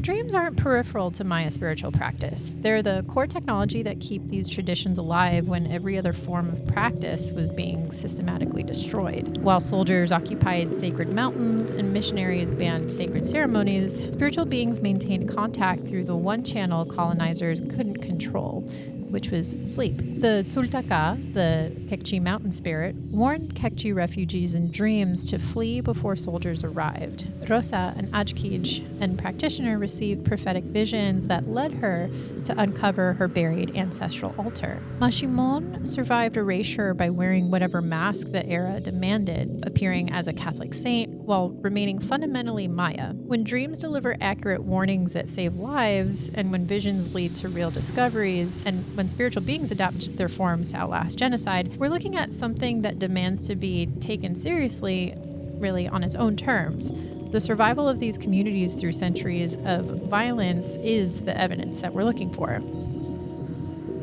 dreams aren't peripheral to Maya spiritual practice. They're the core technology that keep these traditions alive when every other form of practice was being systematically destroyed. While soldiers occupied sacred mountains and missionaries banned sacred ceremonies, spiritual beings maintained contact through the one channel colonizers couldn't control, which was sleep. The Tzultaka, the Q'eqchi mountain spirit, warned Q'eqchi refugees in dreams to flee before soldiers arrived. Rosa, an Ajkij and practitioner, received prophetic visions that led her to uncover her buried ancestral altar. Maximón survived erasure by wearing whatever mask the era demanded, appearing as a Catholic saint while remaining fundamentally Maya. When dreams deliver accurate warnings that save lives, and when visions lead to real discoveries, and when spiritual beings adapt their forms to outlast genocide, we're looking at something that demands to be taken seriously, really on its own terms. The survival of these communities through centuries of violence is the evidence that we're looking for.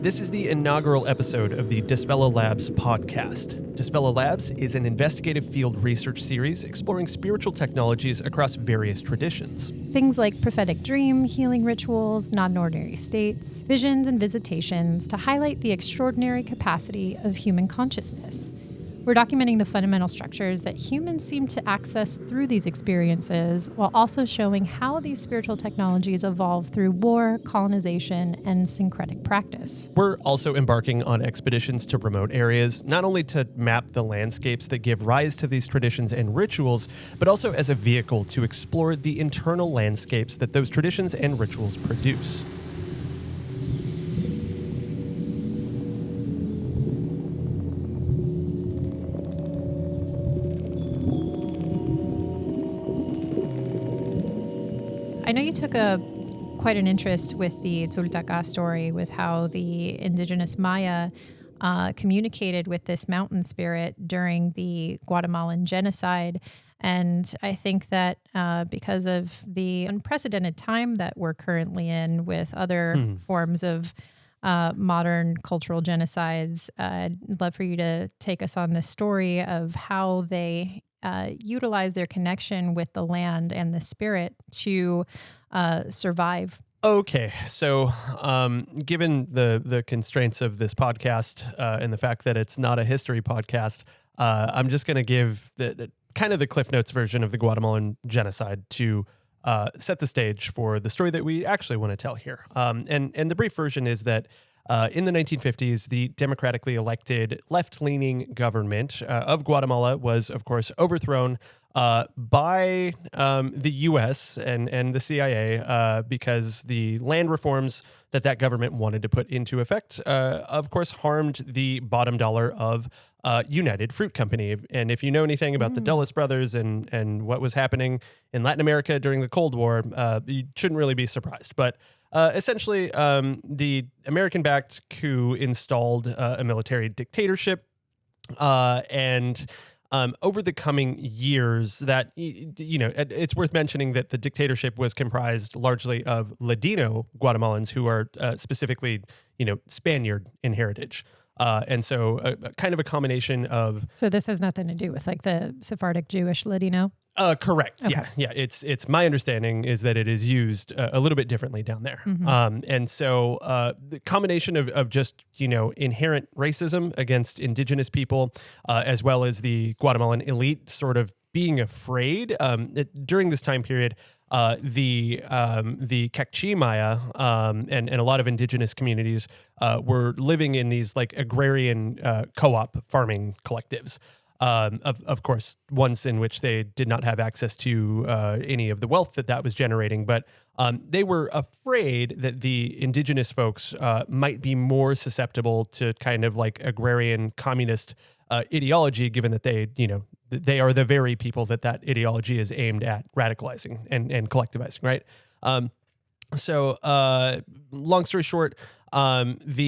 This is the inaugural episode of the Desvela Labs podcast. Desvela Labs is an investigative field research series exploring spiritual technologies across various traditions. Things like prophetic dream, healing rituals, non-ordinary states, visions, and visitations to highlight the extraordinary capacity of human consciousness. We're documenting the fundamental structures that humans seem to access through these experiences, while also showing how these spiritual technologies evolve through war, colonization, and syncretic practice. We're also embarking on expeditions to remote areas, not only to map the landscapes that give rise to these traditions and rituals, but also as a vehicle to explore the internal landscapes that those traditions and rituals produce. I know you took quite an interest with the Tzultaka story, with how the indigenous Maya communicated with this mountain spirit during the Guatemalan genocide. And I think that because of the unprecedented time that we're currently in with other forms of modern cultural genocides, I'd love for you to take us on this story of how they utilize their connection with the land and the spirit to survive. Okay, so given the constraints of this podcast and the fact that it's not a history podcast, I'm just going to give the kind of the Cliff Notes version of the Guatemalan genocide to set the stage for the story that we actually want to tell here. And the brief version is that in the 1950s, the democratically elected left-leaning government of Guatemala was, of course, overthrown by the U.S. and the CIA because the land reforms that government wanted to put into effect, of course, harmed the bottom dollar of United Fruit Company. And if you know anything about the Dulles brothers and what was happening in Latin America during the Cold War, you shouldn't really be surprised. But essentially, the American-backed coup installed a military dictatorship, and over the coming years, that it's worth mentioning that the dictatorship was comprised largely of Ladino Guatemalans who are specifically, Spaniard in heritage. And so kind of a combination of... So this has nothing to do with like the Sephardic Jewish Ladino? Correct. Okay. Yeah. It's my understanding is that it is used a little bit differently down there. And so the combination of just, inherent racism against indigenous people, as well as the Guatemalan elite sort of being afraid during this time period, the Q'eqchi Maya and a lot of indigenous communities were living in these like agrarian co-op farming collectives. Of course, ones in which they did not have access to any of the wealth that was generating, but they were afraid that the indigenous folks might be more susceptible to kind of like agrarian communist ideology, given that they are the very people that ideology is aimed at radicalizing and collectivizing, right? So long story short, there's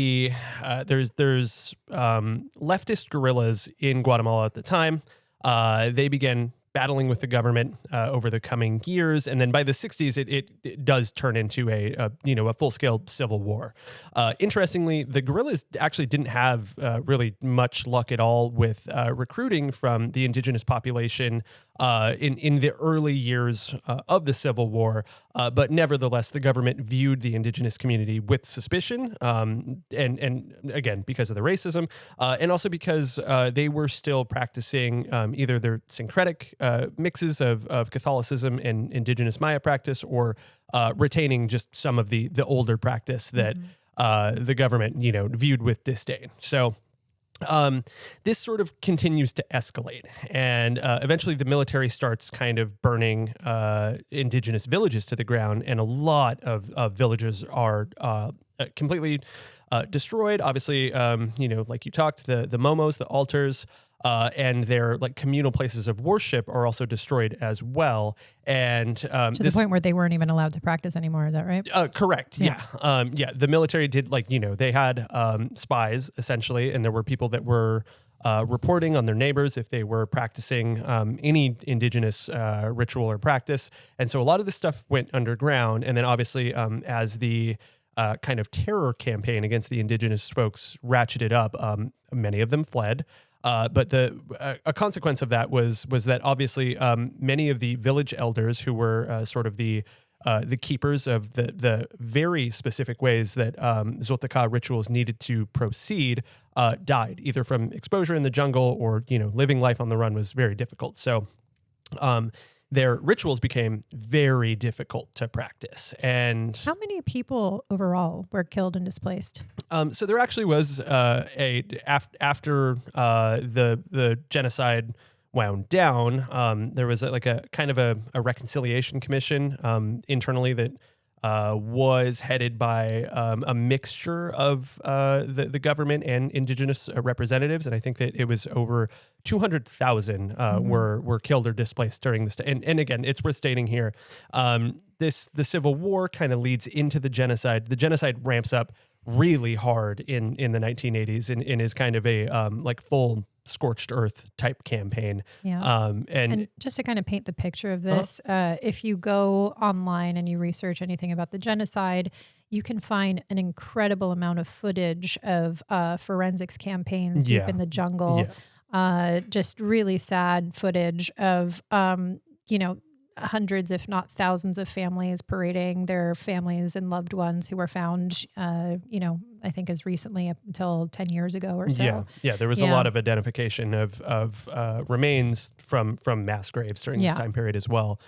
leftist guerrillas in Guatemala at the time. They began battling with the government over the coming years, and then by the 60s, it does turn into a full-scale civil war. Interestingly, the guerrillas actually didn't have really much luck at all with recruiting from the indigenous population in the early years of the Civil War. But nevertheless, the government viewed the indigenous community with suspicion, and again, because of the racism, and also because they were still practicing either their syncretic mixes of Catholicism and indigenous Maya practice, or retaining just some of the older practice that the government, viewed with disdain. So this sort of continues to escalate, and eventually the military starts kind of burning indigenous villages to the ground, and a lot of villages are completely destroyed. Obviously, like you talked, the momos, the altars, and their like communal places of worship are also destroyed as well. And to the point where they weren't even allowed to practice anymore. Is that right? Correct. Yeah. The military did they had spies essentially, and there were people that were reporting on their neighbors if they were practicing any indigenous ritual or practice. And so a lot of this stuff went underground. And then obviously as the kind of terror campaign against the indigenous folks ratcheted up, many of them fled. But a consequence of that was that obviously many of the village elders who were sort of the keepers of the very specific ways that Zoltaka rituals needed to proceed died, either from exposure in the jungle or living life on the run was very difficult. So their rituals became very difficult to practice. And how many people overall were killed and displaced? So there actually was after the genocide wound down, there was a kind of a reconciliation commission internally that was headed by a mixture of the government and indigenous representatives, and I think that it was over 200,000 were killed or displaced during this. And again, it's worth stating here, the Civil War kind of leads into the genocide. The genocide ramps up really hard in the 1980s and is kind of a full scorched earth type campaign. Yeah. And just to kind of paint the picture of this, if you go online and you research anything about the genocide, you can find an incredible amount of footage of forensics campaigns deep in the jungle. Just really sad footage of, hundreds, if not thousands of families parading their families and loved ones who were found, I think as recently up until 10 years ago or so. Yeah. There was a lot of identification of remains from mass graves during this time period as well.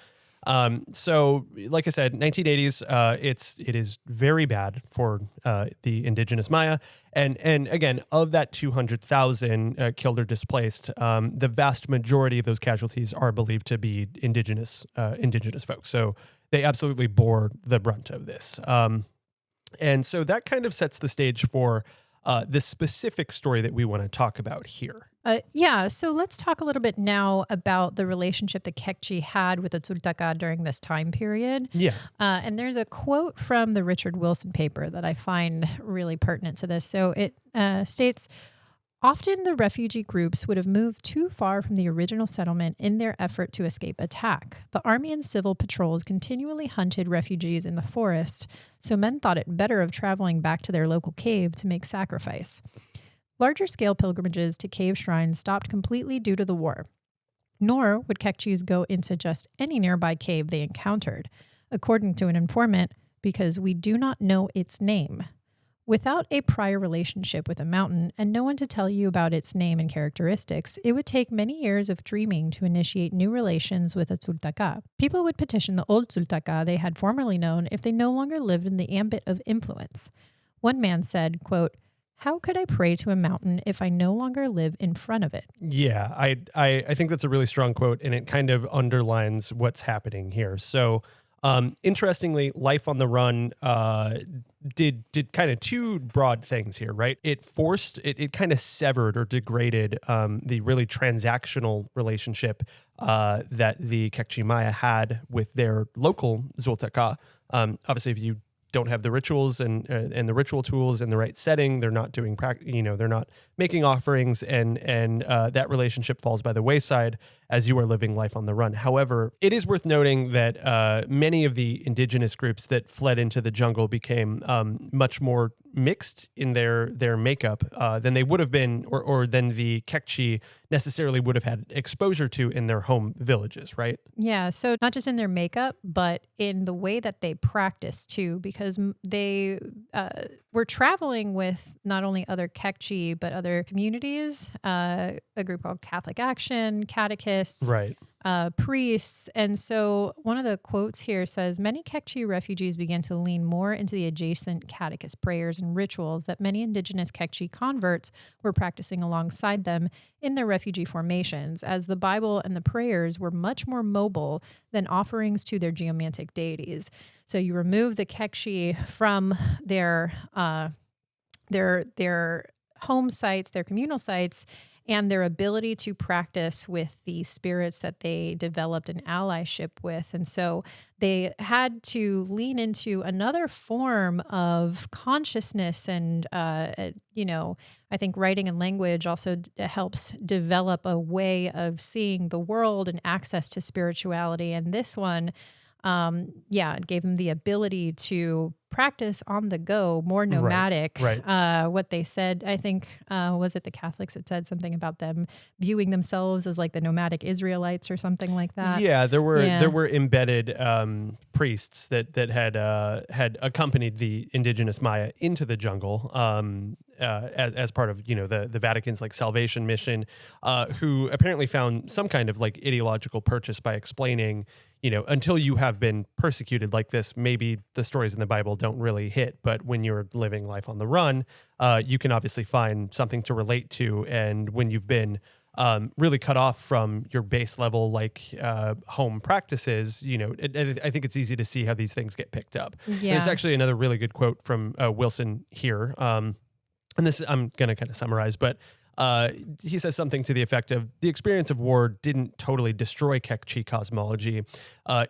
So like I said, 1980s, it is very bad for the indigenous Maya. And again, of that 200,000 killed or displaced, the vast majority of those casualties are believed to be indigenous folks. So they absolutely bore the brunt of this. And so that kind of sets the stage for the specific story that we want to talk about here. So let's talk a little bit now about the relationship that Q'eqchi had with the Tzultaka during this time period. Yeah. And there's a quote from the Richard Wilson paper that I find really pertinent to this. So it states, often the refugee groups would have moved too far from the original settlement in their effort to escape attack. The army and civil patrols continually hunted refugees in the forest, so men thought it better of traveling back to their local cave to make sacrifice. Larger-scale pilgrimages to cave shrines stopped completely due to the war. Nor would Q'eqchis go into just any nearby cave they encountered, according to an informant, because we do not know its name. Without a prior relationship with a mountain and no one to tell you about its name and characteristics, it would take many years of dreaming to initiate new relations with a Tzultaka. People would petition the old Tzultaka they had formerly known if they no longer lived in the ambit of influence. One man said, quote, "How could I pray to a mountain if I no longer live in front of it?" Yeah, I think that's a really strong quote, and it kind of underlines what's happening here. So, interestingly, Life on the Run did kind of two broad things here, right? It kind of severed or degraded the really transactional relationship that the Q'eqchi Maya had with their local Zoltaka. Obviously, if you don't have the rituals and the ritual tools in the right setting, they're not doing they're not making offerings, and that relationship falls by the wayside as you are living life on the run. However, it is worth noting that many of the indigenous groups that fled into the jungle became much more mixed in their makeup than they would have been, or than the Q'eqchi necessarily would have had exposure to in their home villages, right? Yeah, so not just in their makeup, but in the way that they practice too, because they were traveling with not only other Q'eqchi, but other communities, a group called Catholic Action, catechists, Right. Priests. And so one of the quotes here says, many Q'eqchi refugees began to lean more into the adjacent catechist prayers and rituals that many indigenous Q'eqchi converts were practicing alongside them in their refugee formations, as the Bible and the prayers were much more mobile than offerings to their geomantic deities. So you remove the Q'eqchi from their home sites, their communal sites, and their ability to practice with the spirits that they developed an allyship with. And so they had to lean into another form of consciousness. And, I think writing and language also helps develop a way of seeing the world and access to spirituality. And this one, it gave them the ability to practice on the go, more nomadic. Right. What they said, I think, was it the Catholics that said something about them viewing themselves as like the nomadic Israelites or something like that? Yeah, there were embedded priests that had accompanied the indigenous Maya into the jungle as part of the Vatican's like salvation mission, who apparently found some kind of like ideological purchase by explaining, until you have been persecuted like this, maybe the stories in the Bible don't really hit. But when you're living life on the run, you can obviously find something to relate to. And when you've been really cut off from your base level, like home practices, I think it's easy to see how these things get picked up. Yeah. There's actually another really good quote from Wilson here. And this I'm going to kind of summarize, but he says something to the effect of, the experience of war didn't totally destroy Q'eqchi cosmology.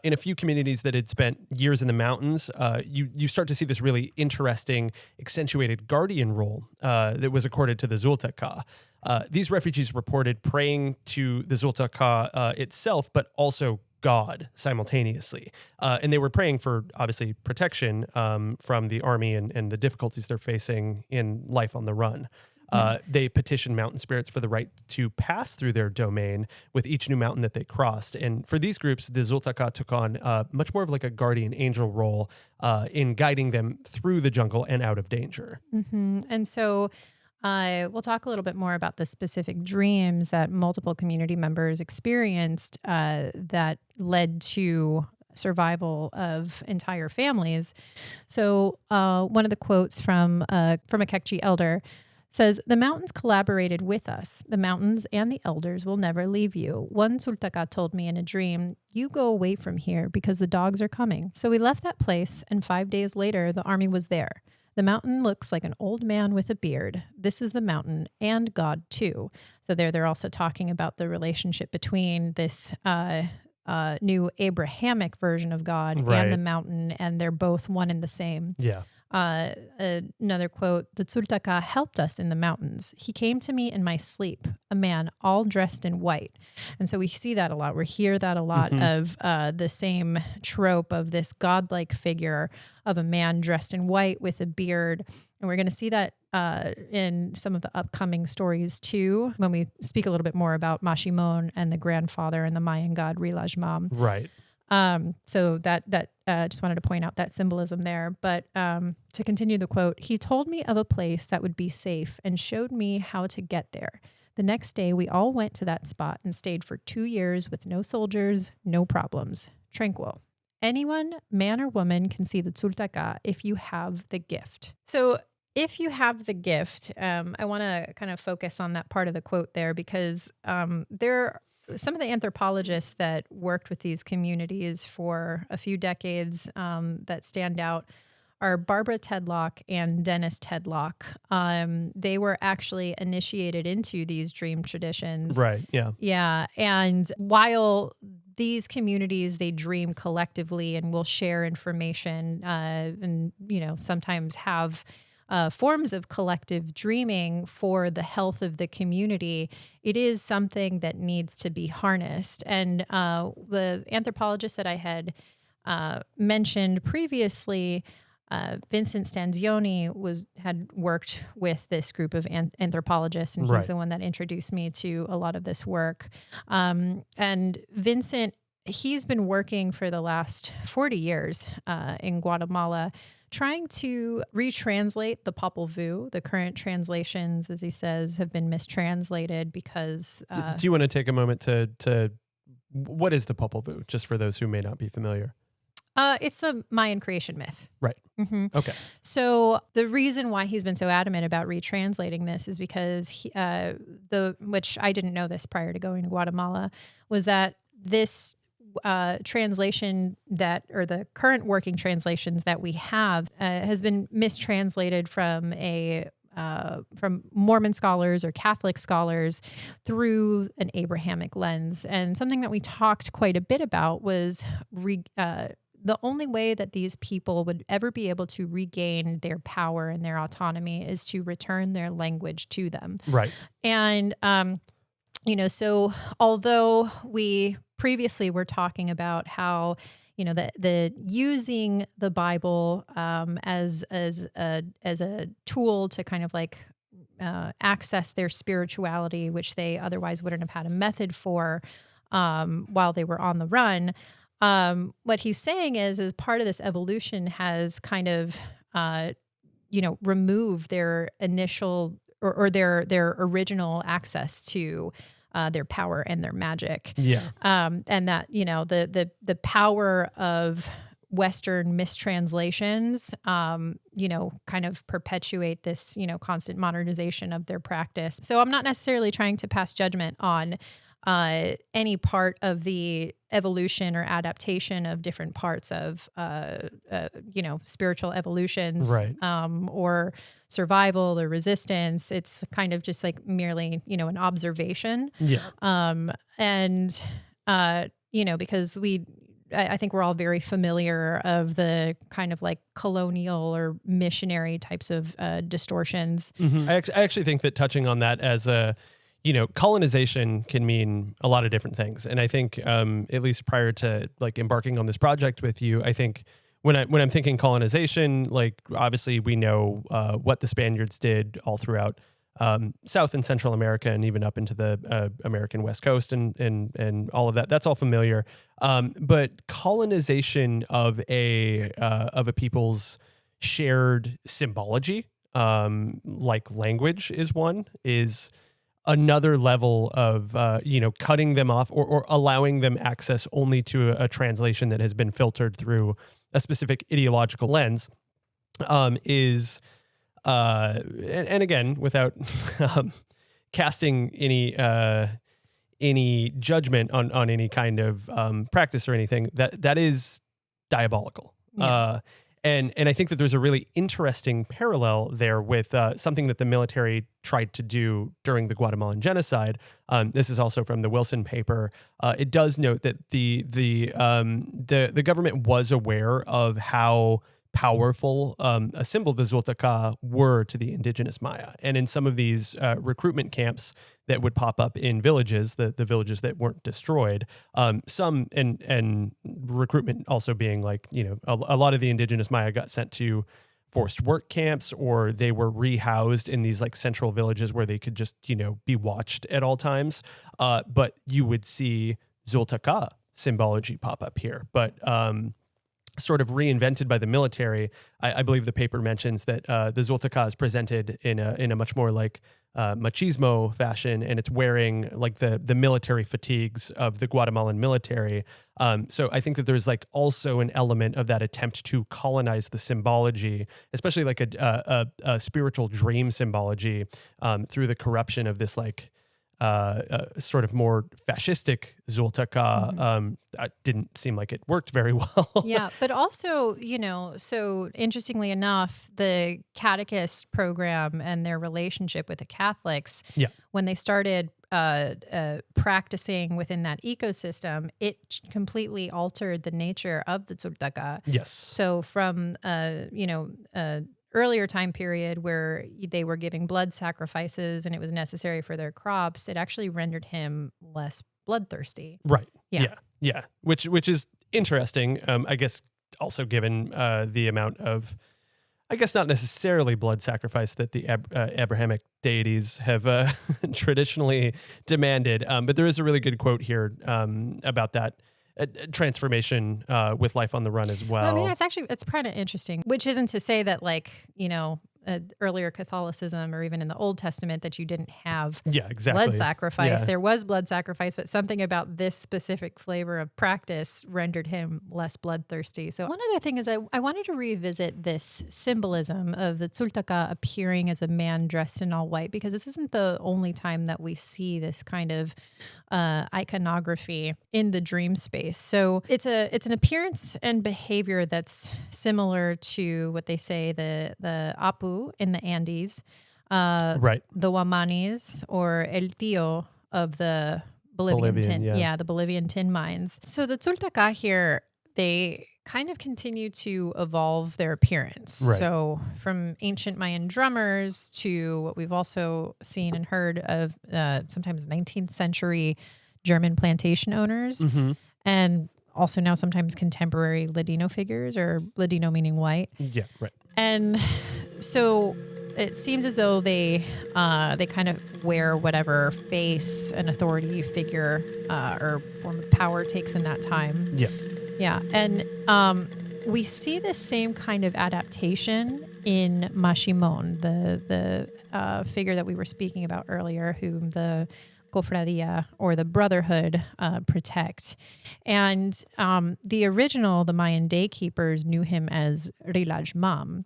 In a few communities that had spent years in the mountains, you start to see this really interesting, accentuated guardian role that was accorded to the Zultaka. These refugees reported praying to the Zultaka itself, but also God simultaneously. And they were praying for, obviously, protection from the army and the difficulties they're facing in life on the run. They petitioned mountain spirits for the right to pass through their domain with each new mountain that they crossed. And for these groups, the Zultaka took on much more of like a guardian angel role in guiding them through the jungle and out of danger. Mm-hmm. And so we'll talk a little bit more about the specific dreams that multiple community members experienced that led to survival of entire families. So one of the quotes from a Q'eqchi elder says, "The mountains collaborated with us. The mountains and the elders will never leave you. One Zultaka told me in a dream, 'You go away from here because the dogs are coming.' So we left that place, and 5 days later, the army was there. The mountain looks like an old man with a beard. This is the mountain and God too." So they're also talking about the relationship between this new Abrahamic version of God and the mountain, and they're both one and the same. Yeah. Another quote, "The Zultaka helped us in the mountains. He came to me in my sleep, a man all dressed in white." And so we see that a lot. We hear that a lot of the same trope of this godlike figure of a man dressed in white with a beard. And we're going to see that in some of the upcoming stories too, when we speak a little bit more about Maximón and the grandfather and the Mayan god Rilajmam. Right. So that just wanted to point out that symbolism there. But to continue the quote, "He told me of a place that would be safe and showed me how to get there. The next day, we all went to that spot and stayed for 2 years with no soldiers, no problems, tranquil. Anyone, man or woman, can see the Zultaka if you have the gift." So if you have the gift, I want to kind of focus on that part of the quote there, because some of the anthropologists that worked with these communities for a few decades that stand out are Barbara Tedlock and Dennis Tedlock. They were actually initiated into these dream traditions. Right, yeah. Yeah, and while these communities, they dream collectively and will share information and, sometimes have forms of collective dreaming for the health of the community, it is something that needs to be harnessed. And the anthropologist that I had mentioned previously, Vincent Stanzione, had worked with this group of anthropologists, and he's the one that introduced me to a lot of this work. And Vincent, he's been working for the last 40 years in Guatemala, trying to retranslate the Popol Vuh. The current translations, as he says, have been mistranslated because... Do you want to take a moment to what is the Popol Vuh, just for those who may not be familiar? It's the Mayan creation myth. Right. Mm-hmm. Okay. So the reason why he's been so adamant about retranslating this is because which I didn't know this prior to going to Guatemala, was that this translation or the current working translations that we have has been mistranslated from from Mormon scholars or Catholic scholars through an Abrahamic lens. And something that we talked quite a bit about was the only way that these people would ever be able to regain their power and their autonomy is to return their language to them. Right. And, so although we previously were talking about how, the using the Bible as a tool to kind of like access their spirituality, which they otherwise wouldn't have had a method for while they were on the run. What he's saying is part of this evolution has kind of, removed their initial or their original access to their power and their magic. Yeah. And that, the power of Western mistranslations, kind of perpetuate this, constant modernization of their practice. So I'm not necessarily trying to pass judgment on any part of the evolution or adaptation of different parts of, spiritual evolutions, right. Or survival or resistance. It's kind of just like merely, an observation. Yeah. Because I think we're all very familiar of the kind of like colonial or missionary types of distortions. Mm-hmm. I actually think that touching on that as colonization can mean a lot of different things. And I think, at least prior to like embarking on this project with you, I think when I'm thinking colonization, like obviously we know what the Spaniards did all throughout South and Central America and even up into the American West Coast and all of that. That's all familiar. But colonization of a people's shared symbology, like language is another level of, cutting them off or allowing them access only to a translation that has been filtered through a specific ideological lens, is, and again, without casting any judgment on any kind of practice or anything, that is diabolical. Yeah. And I think that there's a really interesting parallel there with something that the military tried to do during the Guatemalan genocide. This is also from the Wilson paper. It does note that the government was aware of how powerful a symbol the Xoltecá were to the indigenous Maya. And in some of these recruitment camps that would pop up in villages, the villages that weren't destroyed, some and recruitment also being like, a lot of the indigenous Maya got sent to forced work camps, or they were rehoused in these like central villages where they could just, be watched at all times. But you would see Xoltecá symbology pop up here. But sort of reinvented by the military. I believe the paper mentions that the Xoltecá is presented in a much more like machismo fashion, and it's wearing like the military fatigues of the Guatemalan military. So I think that there's like also an element of that attempt to colonize the symbology, especially like a spiritual dream symbology, through the corruption of this like sort of more fascistic Xoltecá. That didn't seem like it worked very well. Yeah, but also, so interestingly enough, the catechist program and their relationship with the Catholics, when they started practicing within that ecosystem, it completely altered the nature of the Xoltecá. Yes. So from, earlier time period where they were giving blood sacrifices and it was necessary for their crops, it actually rendered him less bloodthirsty. Right. Yeah. Yeah. Which is interesting. I guess also given the amount of, I guess not necessarily blood sacrifice that the Abrahamic deities have traditionally demanded. But there is a really good quote here about that transformation with life on the run as well. I mean, it's kind of interesting, which isn't to say that earlier Catholicism or even in the Old Testament that you didn't have blood sacrifice. There was blood sacrifice, but something about this specific flavor of practice rendered him less bloodthirsty. So one other thing is I wanted to revisit this symbolism of the Tzultaka appearing as a man dressed in all white, because this isn't the only time that we see this kind of iconography in the dream space. So it's an appearance and behavior that's similar to what they say the Apu in the Andes, right? The Wamanis, or El Tío of the Bolivian tin, the Bolivian tin mines. So the Tzultaka here, they kind of continue to evolve their appearance. Right. So from ancient Mayan drummers to what we've also seen and heard of sometimes 19th century German plantation owners, and also now sometimes contemporary Ladino figures, or Ladino meaning white. Yeah, right. And so it seems as though they kind of wear whatever face an authority figure or form of power takes in that time. Yeah. Yeah. And we see this same kind of adaptation in Maximón, the figure that we were speaking about earlier, whom the cofradia or the brotherhood protect. And the Mayan day keepers knew him as Rilajmam.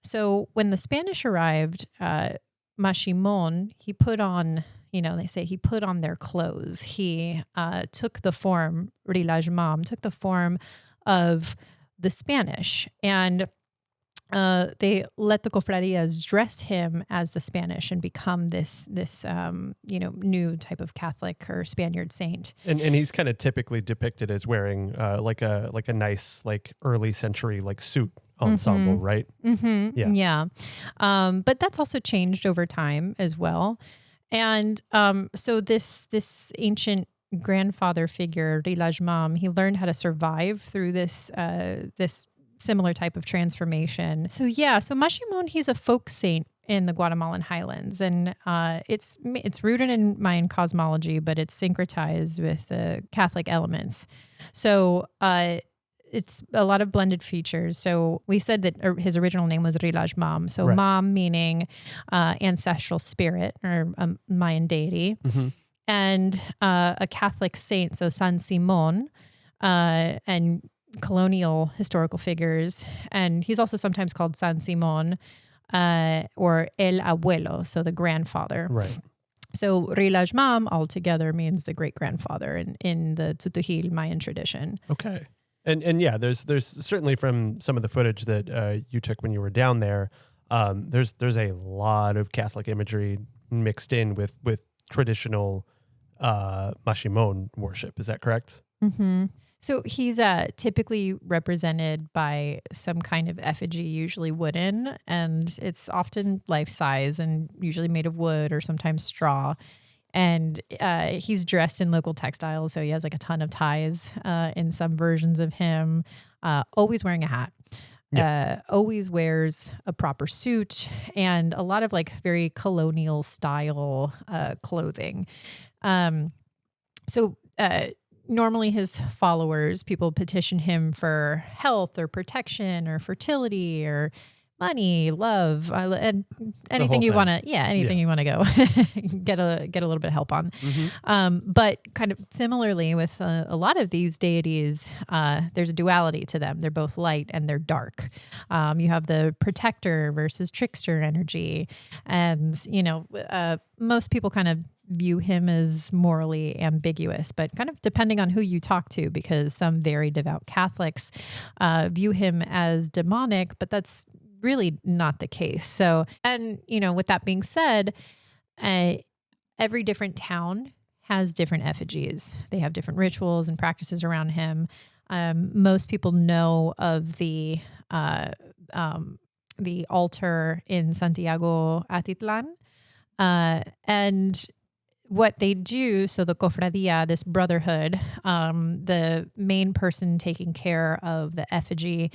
So when the Spanish arrived, Maximón, he put on, they say he put on their clothes. He took the form, Rilajmam, took the form of the Spanish. And they let the cofradias dress him as the Spanish and become this new type of Catholic or Spaniard saint. And he's kind of typically depicted as wearing like a nice early century suit ensemble, right? Mm-hmm. Yeah. But that's also changed over time as well. And so this ancient grandfather figure, Rilajmam, he learned how to survive through this similar type of transformation. So Maximón, he's a folk saint in the Guatemalan Highlands, and it's rooted in Mayan cosmology, but it's syncretized with Catholic elements. So it's a lot of blended features. So we said that his original name was Rilajmam. So right. Mam meaning ancestral spirit or Mayan deity, and a Catholic saint. So San Simón, and colonial historical figures. And he's also sometimes called San Simón or El Abuelo, so the grandfather. Right. So Rilajmam altogether means the great-grandfather in the Tzutujil Mayan tradition. Okay. And yeah, there's certainly from some of the footage that you took when you were down there, there's a lot of Catholic imagery mixed in with traditional Maximón worship. Is that correct? Mm-hmm. So he's typically represented by some kind of effigy, usually wooden, and it's often life-size and usually made of wood or sometimes straw. And he's dressed in local textiles, so he has a ton of ties in some versions of him, always wearing a hat. Yeah. Always wears a proper suit and a lot of very colonial style clothing. Normally his followers, people petition him for health or protection or fertility or money, love, and anything you want to, you want to go get a little bit of help on. Mm-hmm. But kind of similarly with a lot of these deities, there's a duality to them. They're both light and they're dark. You have the protector versus trickster energy. And, most people kind of view him as morally ambiguous, but kind of depending on who you talk to, because some very devout Catholics view him as demonic, but that's really not the case. So, and with that being said, every different town has different effigies. They have different rituals and practices around him. Most people know of the the altar in Santiago Atitlán. And what they do, so the cofradia, this brotherhood, the main person taking care of the effigy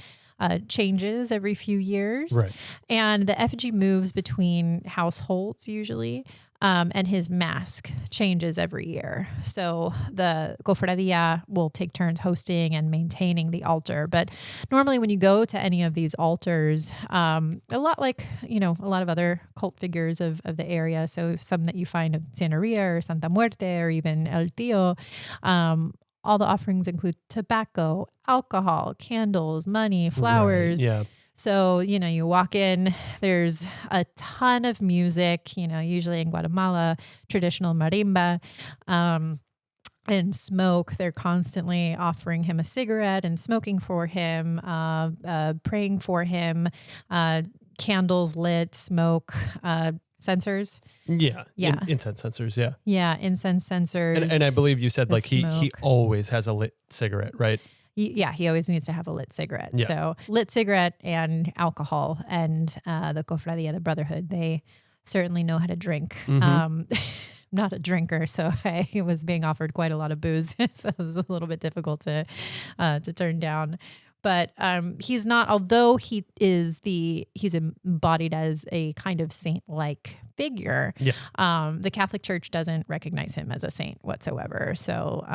changes every few years. Right. And the effigy moves between households usually. And his mask changes every year. So the cofradia will take turns hosting and maintaining the altar. But normally when you go to any of these altars, a lot like, a lot of other cult figures of the area, so some that you find of Cienería or Santa Muerte or even El Tío, all the offerings include tobacco, alcohol, candles, money, flowers. Right, yeah. So, you walk in, there's a ton of music, usually in Guatemala, traditional marimba, and smoke. They're constantly offering him a cigarette and smoking for him, praying for him, candles lit, smoke, censers. Yeah. Yeah. Incense censers. Yeah. Yeah. Incense censers. And I believe you said like he smoke. always has a lit cigarette, right? Yeah, he always needs to have a lit cigarette. Yeah. So lit cigarette and alcohol, and the cofradia, the brotherhood, they certainly know how to drink. Not a drinker, so I was being offered quite a lot of booze, so it was a little bit difficult to turn down. But he's not, although he's embodied as a kind of saint-like figure. Yeah. The Catholic Church doesn't recognize him as a saint whatsoever. So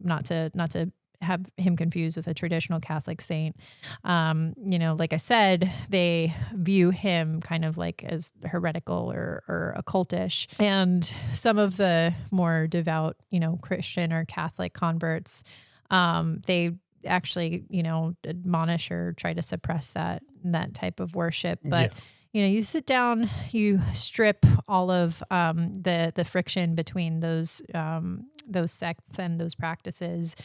not to have him confused with a traditional Catholic saint. Like I said, they view him kind of like as heretical or occultish. And some of the more devout, Christian or Catholic converts, they actually, admonish or try to suppress that type of worship. But you sit down, you strip all of the friction between those sects and those practices,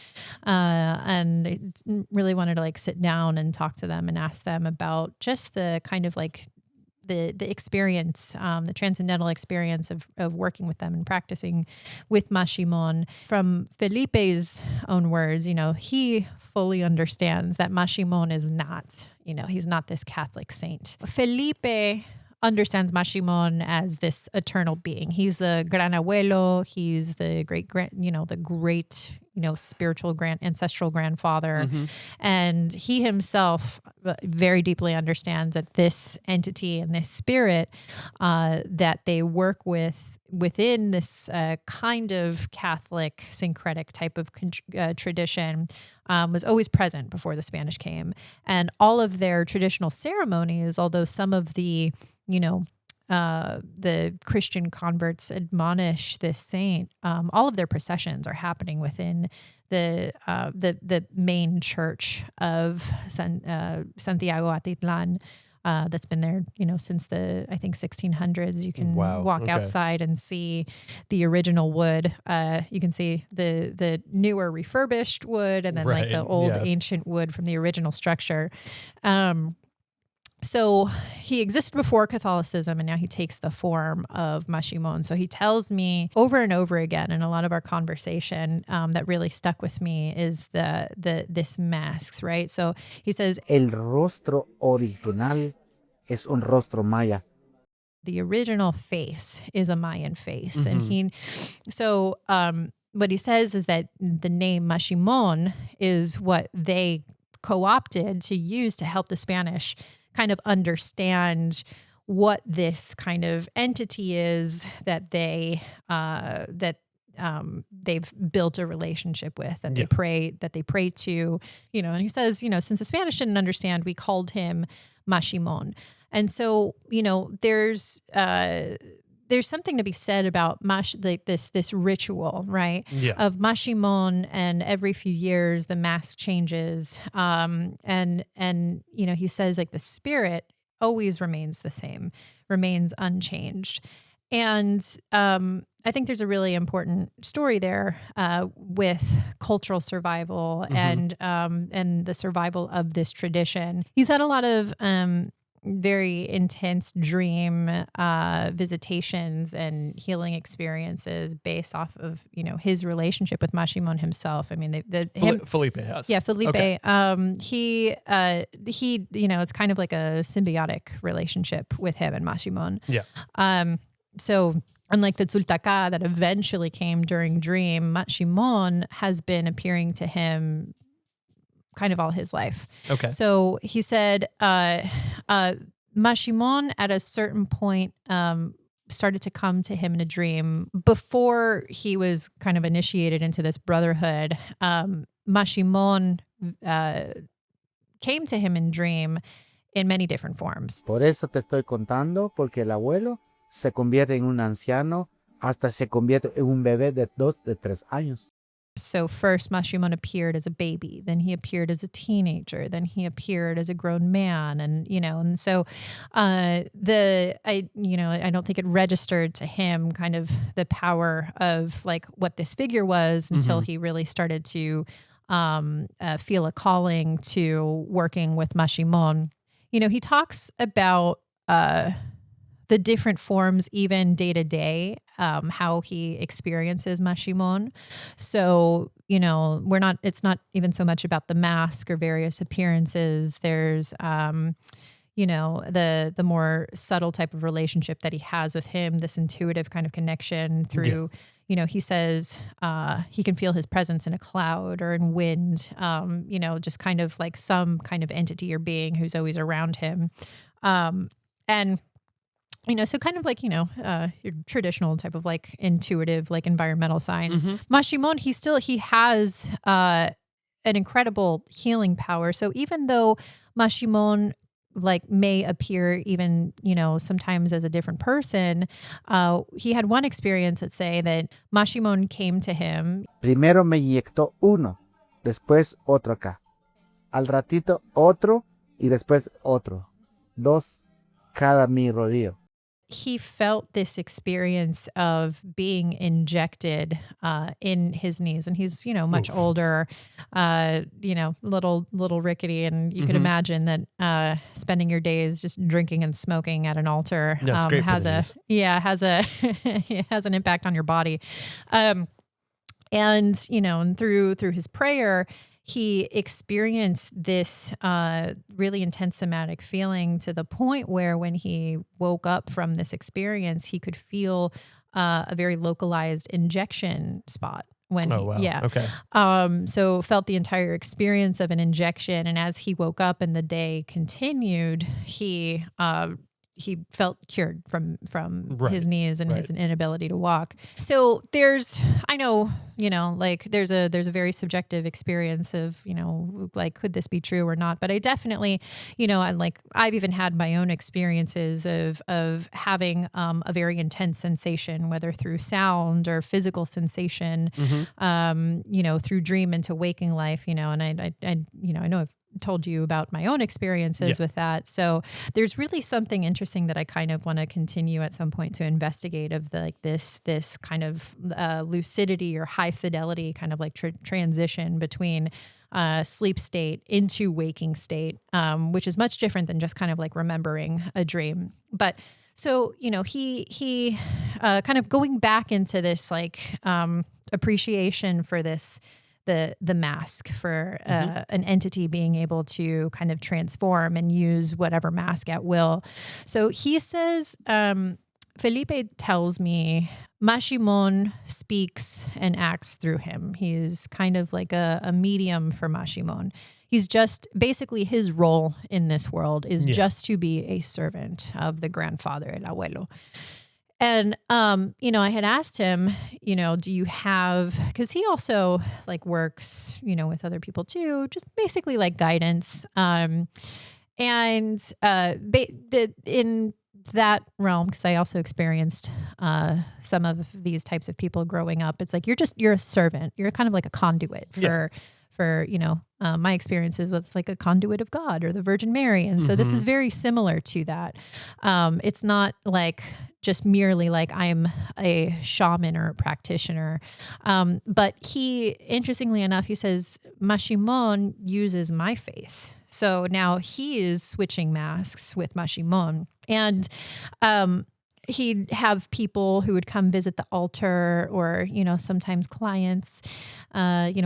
and really wanted to sit down and talk to them and ask them about just the kind of the experience, the transcendental experience of working with them and practicing with Maximón. From Felipe's own words, he fully understands that Maximón is not, he's not this Catholic saint. Felipe understands Maximón as this eternal being. He's the Gran Abuelo. He's the great, spiritual ancestral grandfather. And he himself very deeply understands that this entity and this spirit that they work within this kind of Catholic syncretic type of tradition was always present before the Spanish came. And all of their traditional ceremonies, although some of the Christian converts admonish this saint, all of their processions are happening within the main church of Santiago Atitlán. That's been there, since the, I think, 1600s. You can walk outside and see the original wood. You can see the newer refurbished wood, and then the old ancient wood from the original structure. So he existed before Catholicism, and now he takes the form of Maximón. So he tells me over and over again in a lot of our conversation that really stuck with me is this masks, right? So he says, El rostro original es un rostro maya. The original face is a Mayan face. And what he says is that the name Maximón is what they co-opted to use to help the Spanish kind of understand what this kind of entity is that they've built a relationship with, that they pray to, and he says, since the Spanish didn't understand, we called him Maximón. And so, there's something to be said about this ritual, right? Yeah. Of Maximón, and every few years the mask changes. And he says the spirit always remains the same, remains unchanged. And I think there's a really important story there with cultural survival and the survival of this tradition. He's had a lot of very intense dream visitations and healing experiences based off of, his relationship with Maximón himself. I mean, Felipe has. Yeah, Felipe. Okay. He, it's kind of like a symbiotic relationship with him and Maximón. Yeah. So unlike the Tzultaka that eventually came during dream, Maximón has been appearing to him kind of all his life. Okay. So he said, Maximón at a certain point started to come to him in a dream before he was kind of initiated into this brotherhood. Maximón came to him in dream in many different forms. Por eso te estoy contando, porque el abuelo se convierte en un anciano hasta se convierte en un bebé de 2 de 3 años. So first Maximón appeared as a baby, then he appeared as a teenager, then he appeared as a grown man. And, and so I don't think it registered to him kind of the power of like what this figure was until he really started to feel a calling to working with Maximón. He talks about the different forms, even day to day, how he experiences Maximón. So, it's not even so much about the mask or various appearances. There's, the more subtle type of relationship that he has with him, this intuitive kind of connection through, he says he can feel his presence in a cloud or in wind, just kind of like some kind of entity or being who's always around him. And so kind of like, your traditional type of like intuitive, like environmental signs. Maximón, he has an incredible healing power. So even though Maximón like may appear even, sometimes as a different person, he had one experience that say that Maximón came to him. Primero me inyectó uno, después otro acá. Al ratito otro y después otro. 2 cada mi rodillo. He felt this experience of being injected in his knees, and he's much older, little rickety, and you can imagine that spending your days just drinking and smoking at an altar has an impact on your body, and through his prayer, he experienced this really intense somatic feeling to the point where when he woke up from this experience, he could feel a very localized injection spot. Okay. So felt the entire experience of an injection. And as he woke up and the day continued, he felt cured from his knees and his inability to walk. So there's a very subjective experience of, like, could this be true or not? But I definitely, I've even had my own experiences of having a very intense sensation, whether through sound or physical sensation, through dream into waking life, and I know I've told you about my own experiences with that. So there's really something interesting that I kind of want to continue at some point to investigate of this kind of lucidity or high fidelity kind of like transition between sleep state into waking state, which is much different than just kind of like remembering a dream. But so, he kind of going back into this like appreciation for this, the mask, for an entity being able to kind of transform and use whatever mask at will. So he says, Felipe tells me Maximón speaks and acts through him. He's kind of like a medium for Maximón. He's just basically his role in this world is just to be a servant of the grandfather, el abuelo. And, I had asked him, do you have, because he also like works, with other people too, just basically like guidance. In that realm, because I also experienced some of these types of people growing up, it's like you're a servant. You're kind of like a conduit for, my experiences with like a conduit of God or the Virgin Mary. And so this is very similar to that. It's not like just merely like I'm a shaman or a practitioner. But he, interestingly enough, he says, Maximón uses my face. So now he is switching masks with Maximón. And, he'd have people who would come visit the altar or, sometimes clients,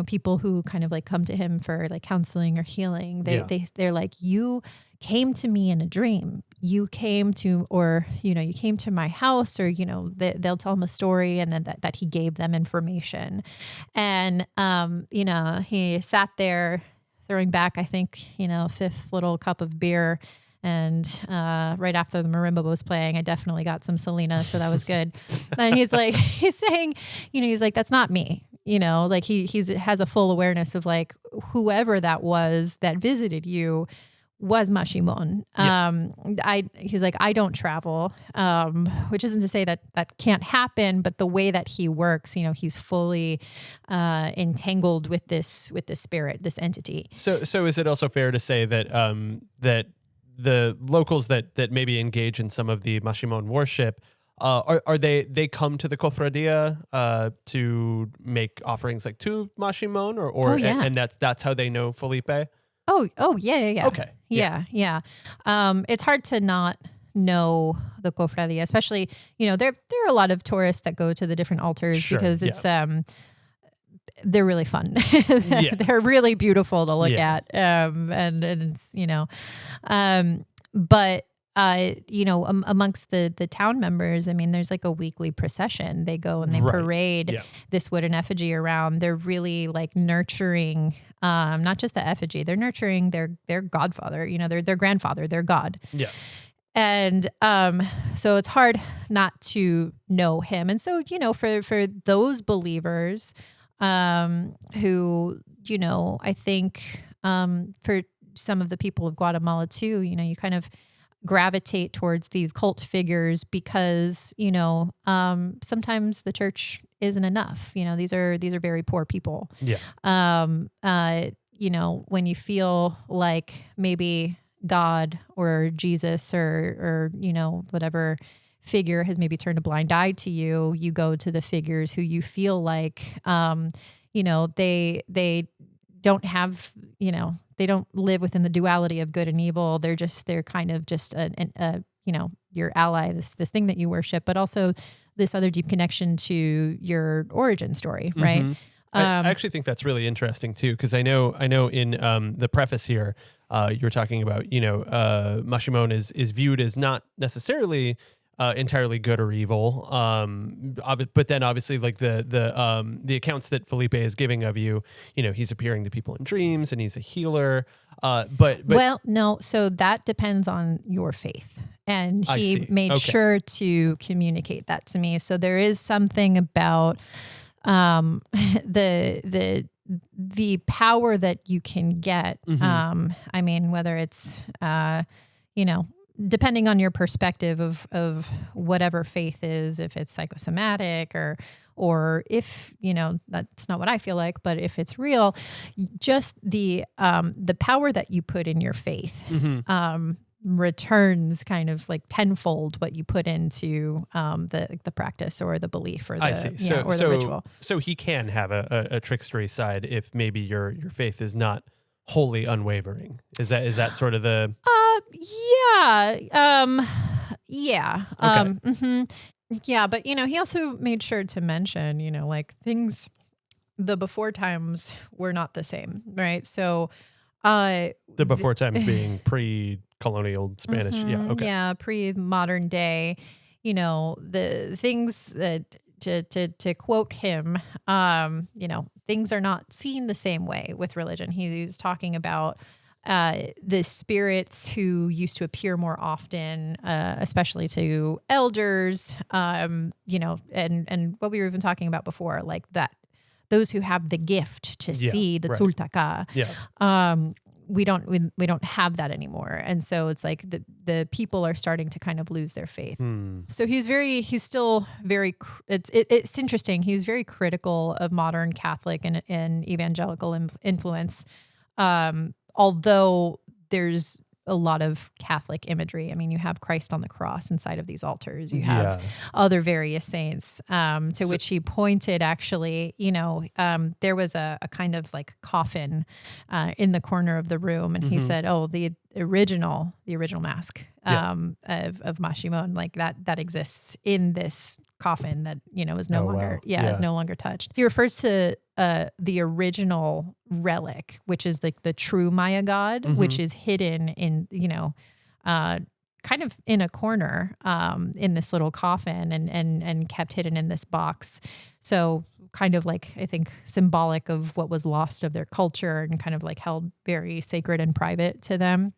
people who kind of like come to him for like counseling or healing. They're like, you came to me in a dream. You came to, or, you came to my house, or, they'll tell him a story and then that he gave them information. And, he sat there throwing back, I think, fifth little cup of beer. And right after the marimba was playing, I definitely got some Selena, so that was good. And he's saying, he's like, that's not me. Like he has a full awareness of like whoever that was that visited you was Maximón. He's like, I don't travel, which isn't to say that can't happen, but the way that he works, he's fully entangled with this spirit, this entity. So is it also fair to say that that the locals that maybe engage in some of the Maximón worship, are they come to the cofradia to make offerings like to Maximón or and that's how they know Felipe? Oh yeah. Okay. Yeah. It's hard to not know the cofradia, especially, there are a lot of tourists that go to the different altars because it's they're really fun. They're really beautiful to look at. And it's, but amongst the town members, I mean, there's like a weekly procession. They go and they parade this wooden effigy around. They're really like nurturing, not just the effigy, they're nurturing their godfather, their grandfather, their god. Yeah. And so it's hard not to know him. And so, for those believers, who, I think for some of the people of Guatemala too, you kind of gravitate towards these cult figures because, sometimes the church isn't enough. These are very poor people. Yeah. When you feel like maybe God or Jesus or whatever figure has maybe turned a blind eye to you, you go to the figures who you feel like, they don't have, they don't live within the duality of good and evil. They're kind of just your ally, this thing that you worship, but also this other deep connection to your origin story, right? Mm-hmm. I actually think that's really interesting too, because I know in the preface here, you're talking about, Maximón is viewed as not necessarily entirely good or evil, but then obviously like the accounts that Felipe is giving of you, he's appearing to people in dreams and he's a healer. But well, no, so that depends on your faith, and he made sure to communicate that to me. So there is something about the power that you can get. Mm-hmm. I mean, whether it's depending on your perspective of whatever faith is, if it's psychosomatic or if, that's not what I feel like, but if it's real, just the power that you put in your faith, mm-hmm. Returns kind of like tenfold what you put into the practice or the belief or the ritual. So he can have a trickstery side if maybe your faith is not wholly unwavering. Is that sort of the yeah. Okay. Mm-hmm. Yeah, but he also made sure to mention, like things, the before times were not the same, right? So the before times being pre-colonial Spanish. Mm-hmm, yeah. Okay. Yeah. Pre-modern day, the things that to quote him, things are not seen the same way with religion. He's talking about the spirits who used to appear more often, especially to elders, and what we were even talking about before, like that, those who have the gift to see the Tzultaka. Yeah. We don't have that anymore. And so it's like the people are starting to kind of lose their faith. So he's still very, it's interesting. He's very critical of modern Catholic and evangelical influence. Although there's a lot of Catholic imagery. I mean, you have Christ on the cross inside of these altars. You have other various saints, which he pointed actually, there was a kind of like coffin in the corner of the room. And he said, the original mask of Maximón, like that exists in this coffin that, is no longer, is no longer touched. He refers to the original relic, which is like the true Maya god, which is hidden in, kind of in a corner in this little coffin and kept hidden in this box. So kind of like, I think, symbolic of what was lost of their culture and kind of like held very sacred and private to them.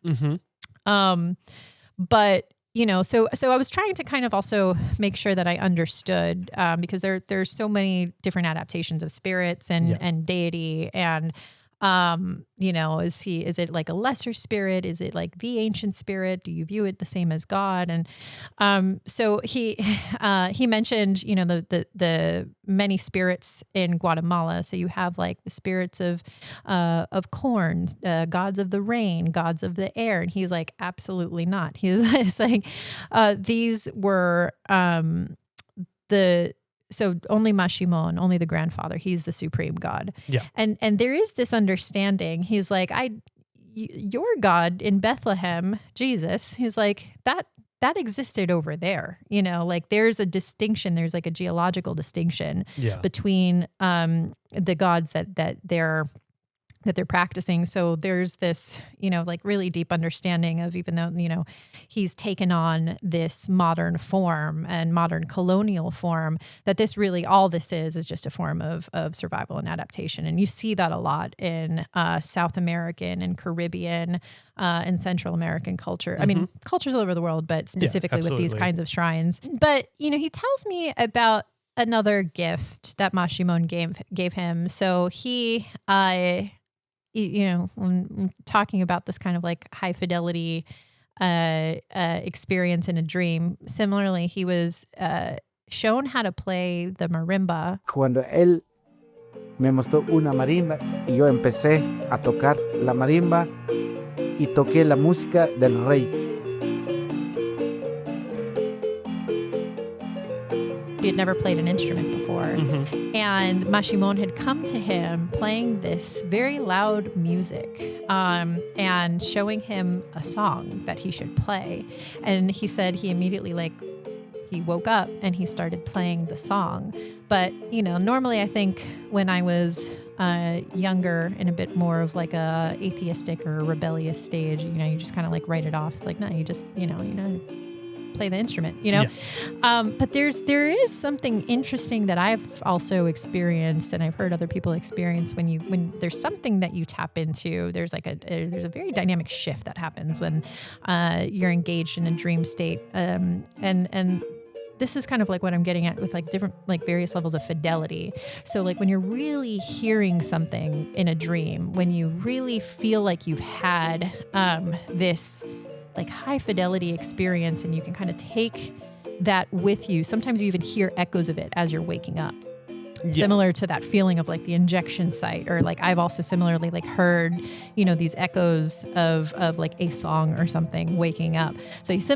But so I was trying to kind of also make sure that I understood, because there's so many different adaptations of spirits and deity, and is it like a lesser spirit? Is it like the ancient spirit? Do you view it the same as God? And so he mentioned the many spirits in Guatemala. So you have like the spirits of corn, gods of the rain, gods of the air, and he's like, absolutely not. He's like, these were So only Maximón, only the grandfather, he's the supreme God. Yeah. And there is this understanding. He's like, your God in Bethlehem, Jesus, he's like, that existed over there. Like there's a distinction. There's like a geological distinction between the gods that they're practicing. So there's this, like really deep understanding of, even though, he's taken on this modern form and modern colonial form, that this really, all this is just a form of survival and adaptation. And you see that a lot in South American and Caribbean and Central American culture. I mean, cultures all over the world, but specifically with these kinds of shrines. But, he tells me about another gift that Maximón gave him. So he, when talking about this kind of like high fidelity experience in a dream, similarly, he was shown how to play the marimba. Cuando él me mostró una marimba y yo empecé a tocar la marimba y toqué la música del rey. He had never played an instrument before. And Maximón had come to him playing this very loud music and showing him a song that he should play. And he said he immediately he woke up and he started playing the song. But, normally I think when I was younger, in a bit more of like a atheistic or rebellious stage, you just kind of like write it off. It's like, no, you just, play the instrument, but there is something interesting that I've also experienced, and I've heard other people experience when there's something that you tap into. There's like there's a very dynamic shift that happens when you're engaged in a dream state, and this is kind of like what I'm getting at with like different, like various levels of fidelity. So like when you're really hearing something in a dream, when you really feel like you've had this like high fidelity experience, and you can kind of take that with you. Sometimes you even hear echoes of it as you're waking up. Similar to that feeling of like the injection site, or like I've also similarly like heard, these echoes of like a song or something waking up. So he's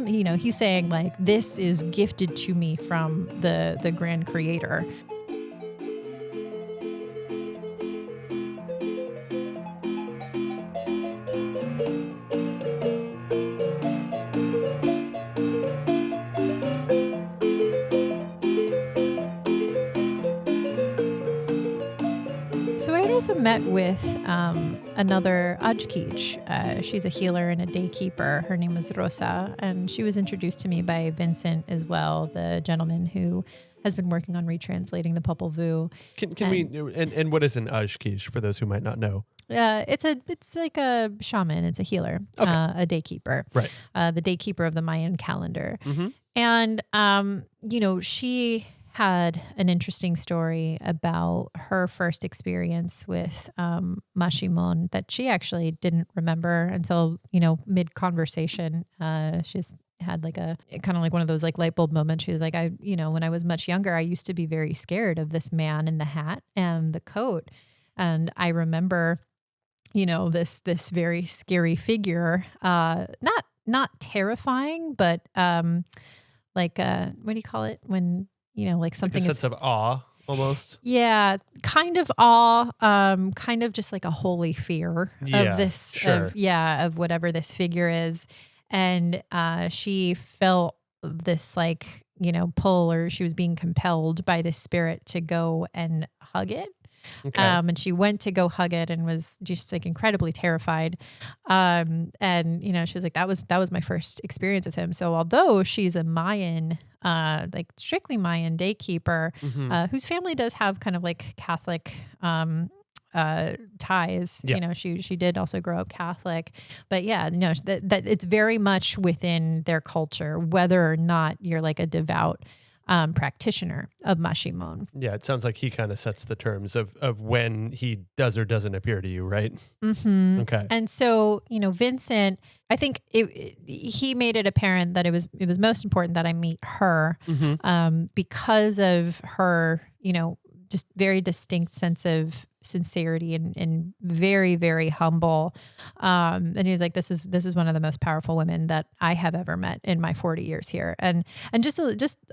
saying like, this is gifted to me from the grand creator. So I had also met with another Q'eqchi. She's a healer and a daykeeper. Her name was Rosa, and she was introduced to me by Vincent as well, the gentleman who has been working on retranslating the Popol Vuh. And what is an Q'eqchi for those who might not know? It's like a shaman. It's a healer, a daykeeper, right? The daykeeper of the Mayan calendar. And she had an interesting story about her first experience with Maximón that she actually didn't remember until, mid-conversation. She's had like a kind of like one of those like light bulb moments. She was like, when I was much younger, I used to be very scared of this man in the hat and the coat. And I remember, this very scary figure, not terrifying, but like what do you call it when like something like a sense of awe almost. Yeah, kind of awe, kind of just like a holy fear of this, sure. of whatever this figure is. And she felt this like, pull, or she was being compelled by this spirit to go and hug it. Okay. And she went to go hug it and was just like incredibly terrified. And she was like, that was my first experience with him. So although she's a Mayan, like strictly Mayan daykeeper, whose family does have kind of like Catholic ties. Yeah. She did also grow up Catholic, but that it's very much within their culture, whether or not you're like a devout practitioner of Maximón. Yeah, it sounds like he kind of sets the terms of when he does or doesn't appear to you, right? Mm-hmm. Okay. And so, Vincent, I think he made it apparent that it was most important that I meet her because of her, just very distinct sense of sincerity and very, very humble. And he was like, this is one of the most powerful women that I have ever met in my 40 years here. And just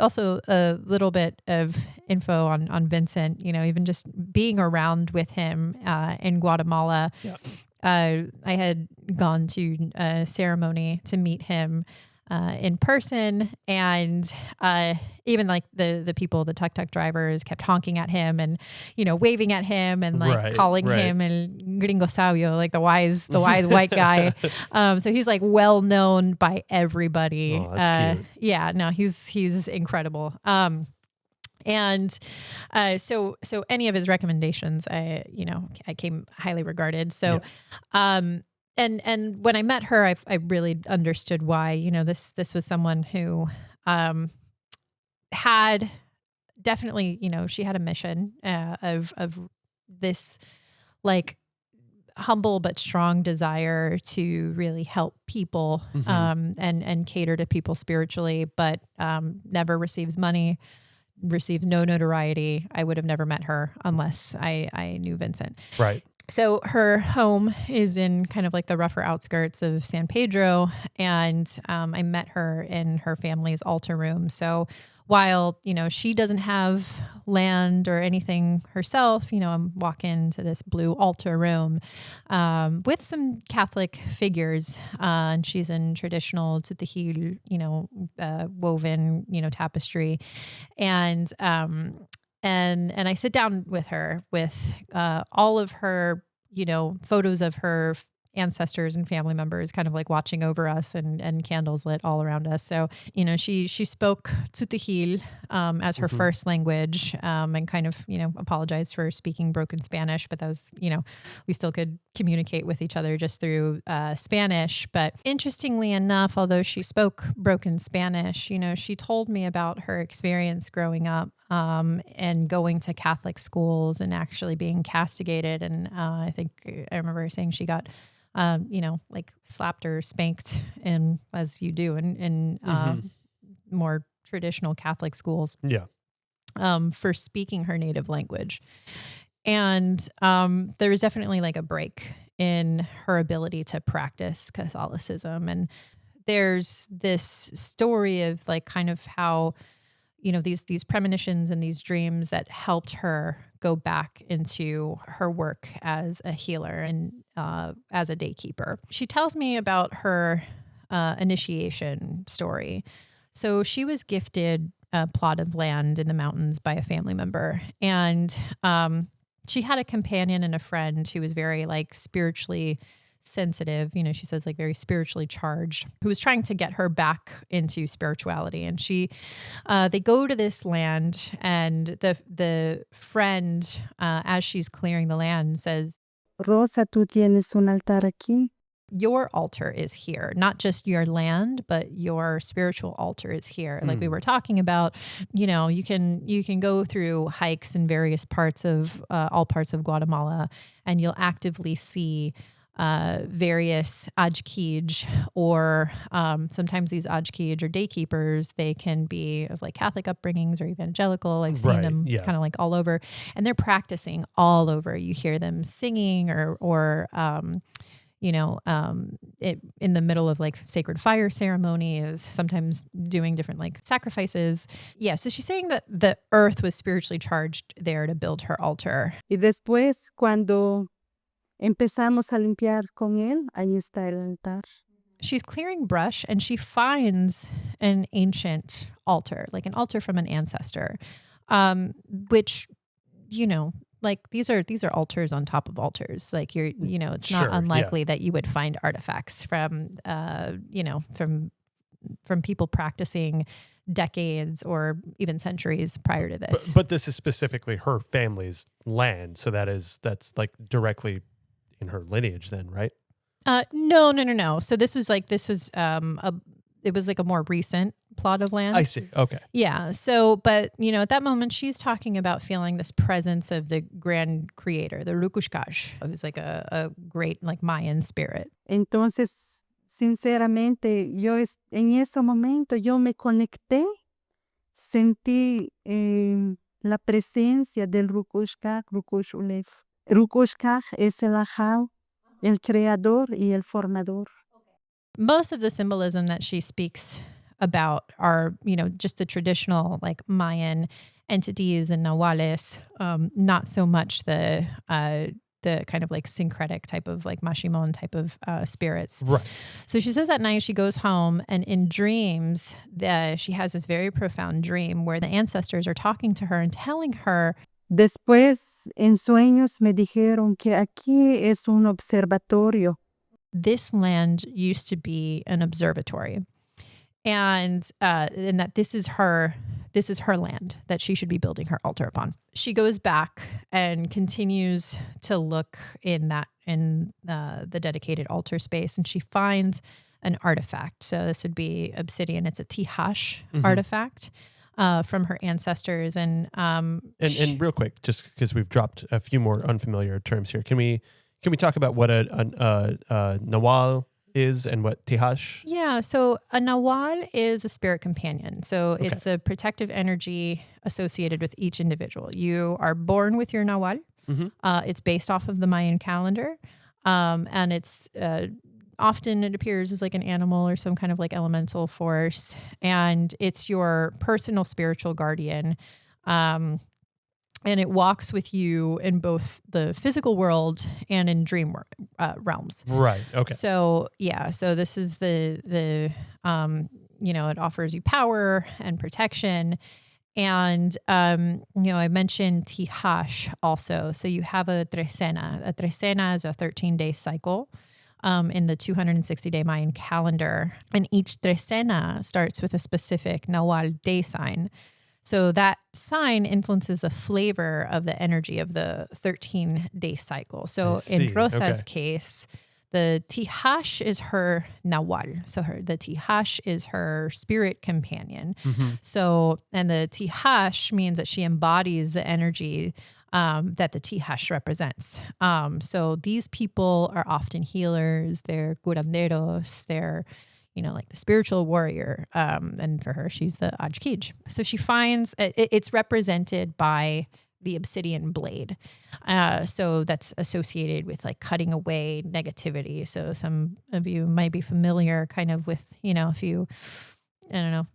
also a little bit of info on Vincent, even just being around with him in Guatemala. Yeah. I had gone to a ceremony to meet him in person, and even like the people, the tuk-tuk drivers kept honking at him and, waving at him and like calling him and gringo sabio, like the wise white guy. So he's like well known by everybody. Oh, that's cute. Yeah, no, he's incredible. And so any of his recommendations, I came highly regarded. So, and when I met her, I really understood why, this was someone who had definitely, she had a mission of this like humble but strong desire to really help people and cater to people spiritually, but never receives money, receives no notoriety. I would have never met her unless I knew Vincent. Right. So her home is in kind of like the rougher outskirts of San Pedro, and I met her in her family's altar room. So while, she doesn't have land or anything herself, I'm walking to this blue altar room with some Catholic figures, and she's in traditional tutejil, woven, tapestry. And I sit down with her with all of her, photos of her ancestors and family members kind of like watching over us and candles lit all around us. So, she spoke tutejil as her first language and kind of, apologized for speaking broken Spanish, but that was, we still could communicate with each other just through Spanish. But interestingly enough, although she spoke broken Spanish, she told me about her experience growing up and going to Catholic schools and actually being castigated. And I think I remember her saying she got like slapped or spanked, and as you do in more traditional Catholic schools. Yeah. For speaking her native language. And there was definitely like a break in her ability to practice Catholicism. And there's this story of like kind of how, these premonitions and these dreams that helped her go back into her work as a healer and as a daykeeper. She tells me about her initiation story. So she was gifted a plot of land in the mountains by a family member. And she had a companion and a friend who was very like spiritually sensitive, she says like very spiritually charged, who was trying to get her back into spirituality. And they go to this land, and the friend, as she's clearing the land, says, Rosa, ¿tú tienes un altar aquí? your altar is here, not just your land, but your spiritual altar is here. Like we were talking about, you know, you can go through hikes in various parts of all parts of Guatemala, and you'll actively see various ajkij, or sometimes these ajkij or daykeepers, they can be of like Catholic upbringings or evangelical. I've seen them kind of like all over, and they're practicing all over. You hear them singing or in the middle of like sacred fire ceremonies, sometimes doing different like sacrifices. Yeah. So she's saying that the earth was spiritually charged there to build her altar. Y después, cuando empezamos a limpiar con él, ahí está el altar. She's clearing brush and she finds an ancient altar, like an altar from an ancestor, which, you know, like these are altars on top of altars. Like it's not unlikely that you would find artifacts from people practicing decades or even centuries prior to this. But this is specifically her family's land, so that's like directly in her lineage, then, right? No. So it was like a more recent plot of land. I see. Okay. Yeah. So, but at that moment, she's talking about feeling this presence of the grand creator, the Rukushkash, who's like a great like Mayan spirit. Entonces, sinceramente, en ese momento yo me conecté, sentí la presencia del Rukushkaj, Rukushulef. Rukushkaj es el Ajau, el creador y el formador. Most of the symbolism that she speaks about are, just the traditional like Mayan entities and nahuales, not so much the kind of like syncretic type of like Maximón type of spirits. Right. So she says at night she goes home, and in dreams she has this very profound dream where the ancestors are talking to her and telling her. Después, en sueños me dijeron que aquí es un observatorio. This land used to be an observatory, and that this is her land that she should be building her altar upon. She goes back and continues to look in the dedicated altar space, and she finds an artifact. So this would be obsidian. It's a tihash artifact from her ancestors. And real quick, just because we've dropped a few more unfamiliar terms here, can we talk about what a nawal is and what tihash? Yeah, so a nawal is a spirit companion. So it's the protective energy associated with each individual. You are born with your nawal. It's based off of the Mayan calendar. And it's often it appears as like an animal or some kind of like elemental force. And it's your personal spiritual guardian. And it walks with you in both the physical world and in dream realms. Right. Okay. So yeah. So this is the it offers you power and protection. And, I mentioned tihash also. So you have a trecena. A trecena is a 13-day cycle in the 260-day Mayan calendar. And each trecena starts with a specific nawal day sign. So that sign influences the flavor of the energy of the 13-day cycle. So in Rosa's case, the tihash is her nawal. So the tihash is her spirit companion. So, and the tihash means that she embodies the energy that the tihash represents. So these people are often healers. They're curanderos. They're like the spiritual warrior. And for her, she's the ajkij. So she finds it's represented by the obsidian blade. So that's associated with like cutting away negativity. So some of you might be familiar kind of with, if you,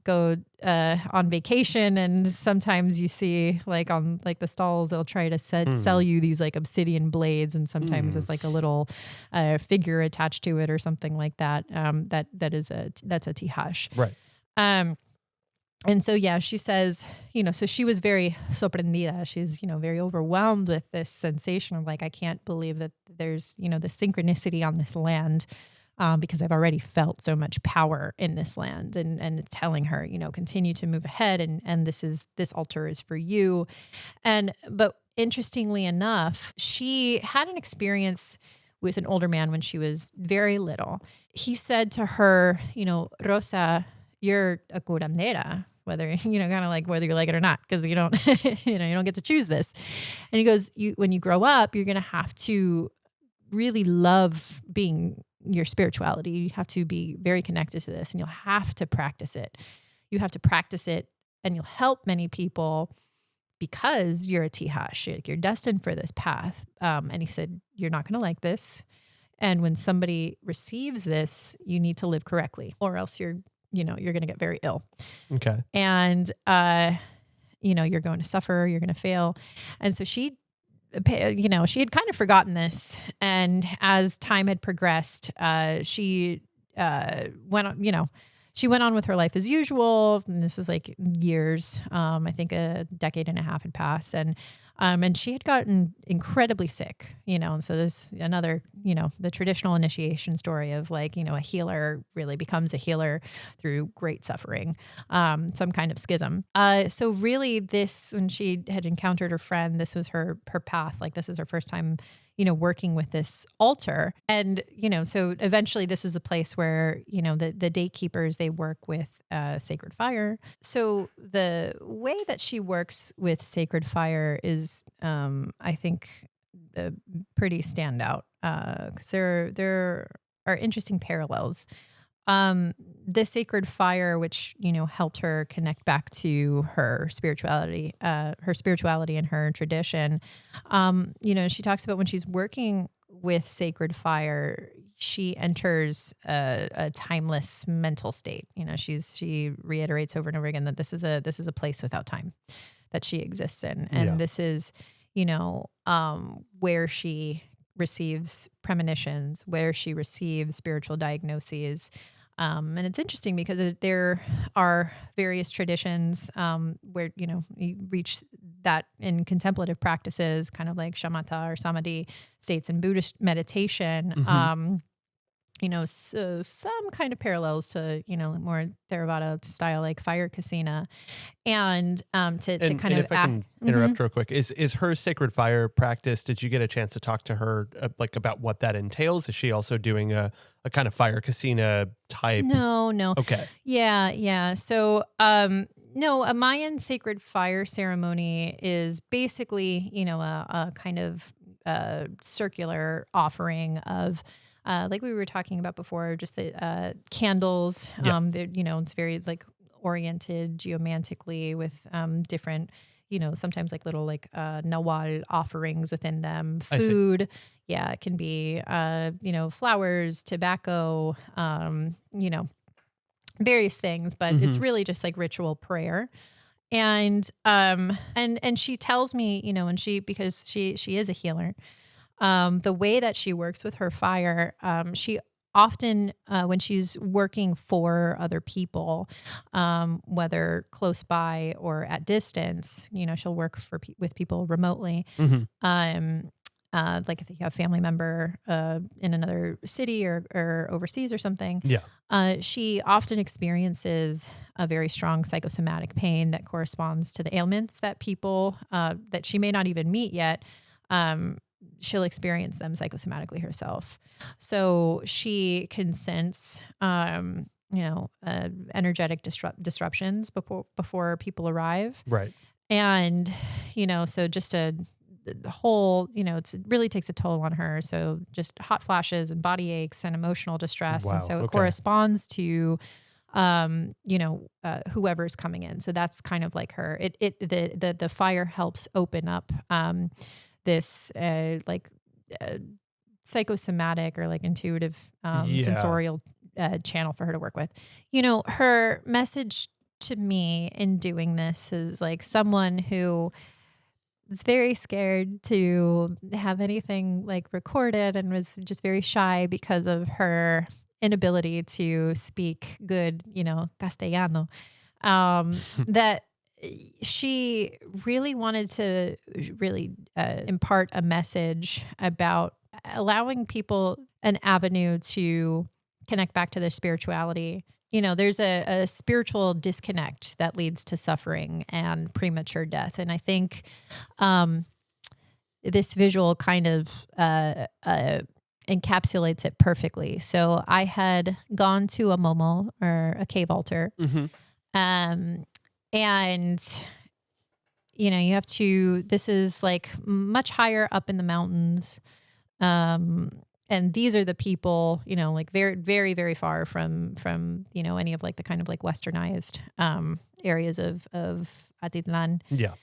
go on vacation, and sometimes you see like on like the stalls, they'll try to sell you these like obsidian blades, and sometimes it's like a little figure attached to it or something like that. That's a tihash. Right. And so, yeah, she says, so she was very sorprendida. She's, very overwhelmed with this sensation of like, I can't believe that there's, the synchronicity on this land. Because I've already felt so much power in this land, and it's telling her, continue to move ahead, and this altar is for you. But interestingly enough, she had an experience with an older man when she was very little. He said to her, Rosa, you're a curandera, whether, kind of like whether you like it or not, because you don't, you don't get to choose this. And he goes, when you grow up, you're going to have to really love being your spirituality. You have to be very connected to this, and you'll have to practice it. You have to practice it, and you'll help many people because you're a tihash. You're destined for this path. And he said, you're not going to like this. And when somebody receives this, you need to live correctly, or else you're going to get very ill. Okay. And, you're going to suffer, you're going to fail. And so she had kind of forgotten this. And as time had progressed, she went on with her life as usual. And this is like years. I think a decade and a half had passed. And she had gotten incredibly sick, and so this another, the traditional initiation story of like, a healer really becomes a healer through great suffering, some kind of schism. So really this, when she had encountered her friend, this was her path. Like this is her first time, working with this altar. And, so eventually this is a place where, the date keepers, they work with sacred fire. So the way that she works with sacred fire is, I think, pretty standout, because there are interesting parallels. The sacred fire, which, helped her connect back to her spirituality and her tradition. She talks about when she's working with sacred fire, she enters a timeless mental state. She reiterates over and over again that this is a place without time that she exists in. And this is, where she receives premonitions, where she receives spiritual diagnoses. And it's interesting because there are various traditions where, you reach that in contemplative practices, kind of like shamatha or samadhi states in Buddhist meditation. Mm-hmm. So some kind of parallels to, more Theravada style, like fire kasina. And If I can interrupt real quick, is her sacred fire practice, did you get a chance to talk to her about what that entails? Is she also doing a kind of fire kasina type? No. Okay. Yeah. So, no, a Mayan sacred fire ceremony is basically, a kind of circular offering of, like we were talking about before, just the candles. It's very like oriented geomantically with different, sometimes like little like nawal offerings within them. Food, it can be flowers, tobacco, various things, but it's really just like ritual prayer. And she tells me, because she is a healer. The way that she works with her fire, she often, when she's working for other people, whether close by or at distance, she'll work with people remotely. Mm-hmm. Like if you have a family member in another city or overseas or something, she often experiences a very strong psychosomatic pain that corresponds to the ailments that people that she may not even meet yet. She'll experience them psychosomatically herself. So she can sense, energetic disruptions before people arrive. Right. And, so just the whole, it really takes a toll on her. So just hot flashes and body aches and emotional distress. Wow, and so it corresponds to, whoever's coming in. So that's kind of like her, the fire helps open up, this psychosomatic or like intuitive sensorial channel for her to work with. Her message to me in doing this is like someone who is very scared to have anything like recorded and was just very shy because of her inability to speak good, Castellano. That she really wanted to impart a message about allowing people an avenue to connect back to their spirituality. There's a spiritual disconnect that leads to suffering and premature death. And I think this visual kind of encapsulates it perfectly. So I had gone to a momo, or a cave altar. And you have to, this is like much higher up in the mountains. And these are the people, like very, very, very far from, any of like the kind of like westernized, areas of Atitlán. Yeah.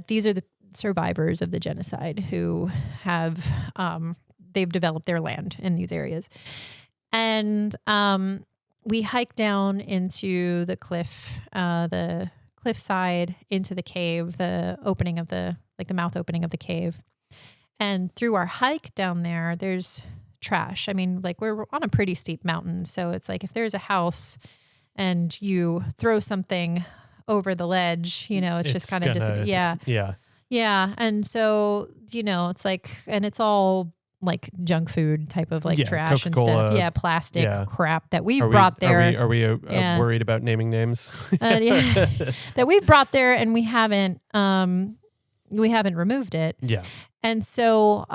These are the survivors of the genocide who have, they've developed their land in these areas. And, we hiked down into the cliffside, into the cave, the opening of the mouth opening of the cave. And through our hike down there, there's trash. I mean, like we're on a pretty steep mountain. So it's like if there's a house and you throw something over the ledge, it's just kind of Yeah. And so, it's like, and it's all like junk food type of like trash and Coca-Cola, stuff. Yeah. Plastic crap that we've brought there. Are we worried about naming names? That we've brought there and we haven't removed it. Yeah. And so,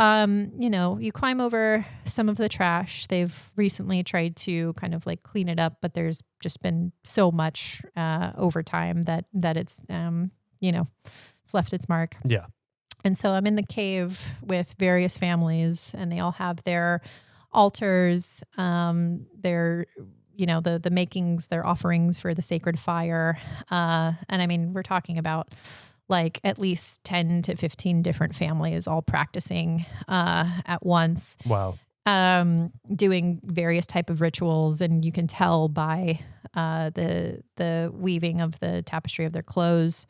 you climb over some of the trash. They've recently tried to kind of like clean it up, but there's just been so much over time that it's, it's left its mark. Yeah. And so I'm in the cave with various families, and they all have their altars, their, the makings, their offerings for the sacred fire. And I mean, we're talking about like at least 10 to 15 different families all practicing at once. Wow. Doing various type of rituals, and you can tell by the weaving of the tapestry of their clothes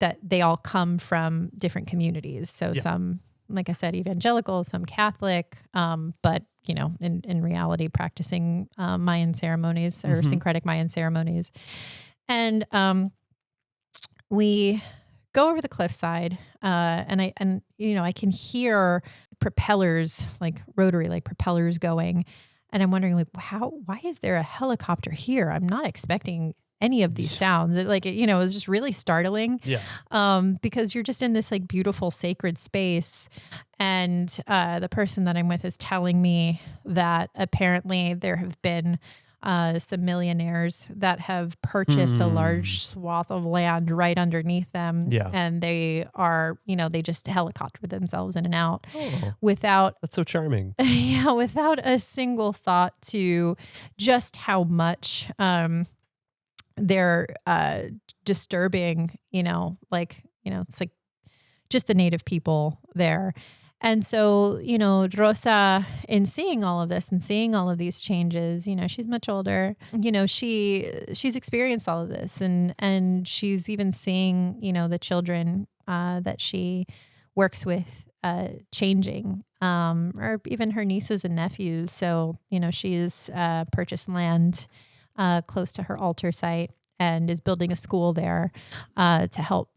that they all come from different communities. So some, like I said, evangelical, some Catholic, but in reality practicing Mayan ceremonies or syncretic Mayan ceremonies. And we go over the cliffside, and I can hear propellers, like rotary, like propellers going. And I'm wondering, like, why is there a helicopter here? I'm not expecting any of these sounds. It was just really startling. Yeah. Because you're just in this like beautiful sacred space. And the person that I'm with is telling me that apparently there have been some millionaires that have purchased a large swath of land right underneath them. Yeah. And they are, they just helicopter themselves in and out without. That's so charming. Yeah. Without a single thought to just how much, they're disturbing, it's like just the native people there. And so, Rosa, in seeing all of this and seeing all of these changes, she's much older, she's experienced all of this, and she's even seeing, the children that she works with changing, or even her nieces and nephews. So, she's purchased land close to her altar site and is building a school there to help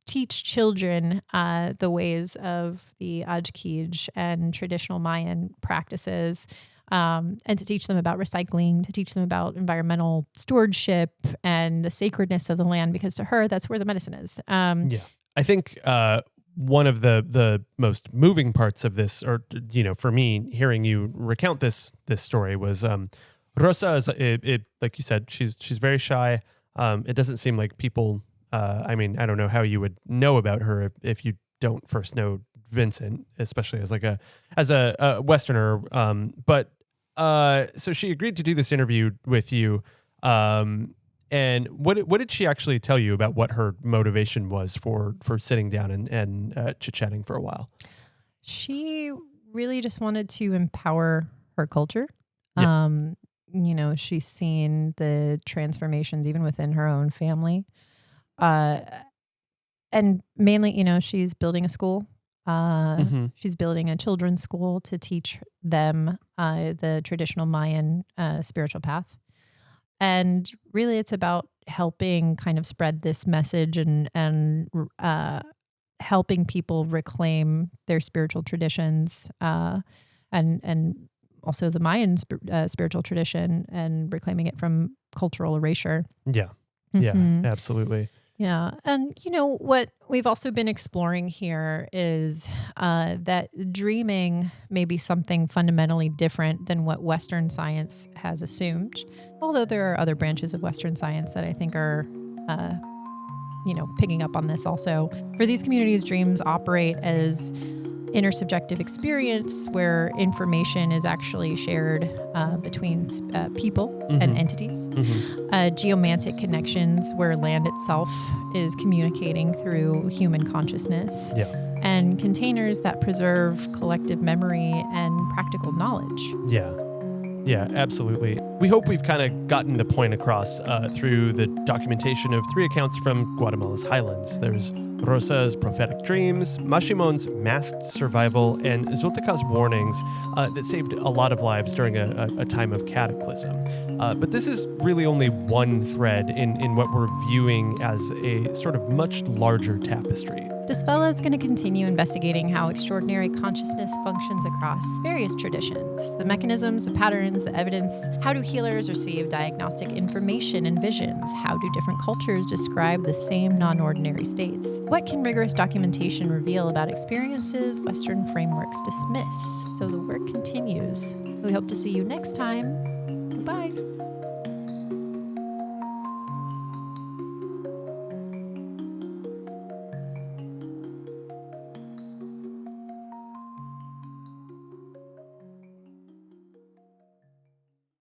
teach children the ways of the Q'eqchi and traditional Mayan practices, and to teach them about recycling, to teach them about environmental stewardship and the sacredness of the land, because to her, that's where the medicine is. I think one of the most moving parts of this, or for me, hearing you recount this story was Rosa is like you said, she's very shy. It doesn't seem like people. I mean, I don't know how you would know about her if you don't first know Vincent, especially as a Westerner. But so she agreed to do this interview with you. And what did she actually tell you about what her motivation was for sitting down and chit-chatting for a while? She really just wanted to empower her culture. Yeah. She's seen the transformations even within her own family. And mainly, she's building a school. She's building a children's school to teach them the traditional Mayan spiritual path. And really it's about helping kind of spread this message and helping people reclaim their spiritual traditions, and also the Mayan spiritual tradition, and reclaiming it from cultural erasure. Yeah. Yeah, absolutely. Yeah. And, what we've also been exploring here is that dreaming may be something fundamentally different than what Western science has assumed. Although there are other branches of Western science that I think are, picking up on this also. For these communities, dreams operate as intersubjective experience where information is actually shared between people and entities. Geomantic connections where land itself is communicating through human consciousness. Yeah. And containers that preserve collective memory and practical knowledge. Yeah, absolutely. We hope we've kind of gotten the point across through the documentation of 3 accounts from Guatemala's Highlands. There's Rosa's prophetic dreams, Maximón's masked survival, and Zolteca's warnings that saved a lot of lives during a time of cataclysm. But this is really only one thread in what we're viewing as a sort of much larger tapestry. Desvela is going to continue investigating how extraordinary consciousness functions across various traditions, the mechanisms, the patterns, the evidence. How do healers receive diagnostic information and visions? How do different cultures describe the same non-ordinary states? What can rigorous documentation reveal about experiences Western frameworks dismiss? So the work continues. We hope to see you next time. Goodbye.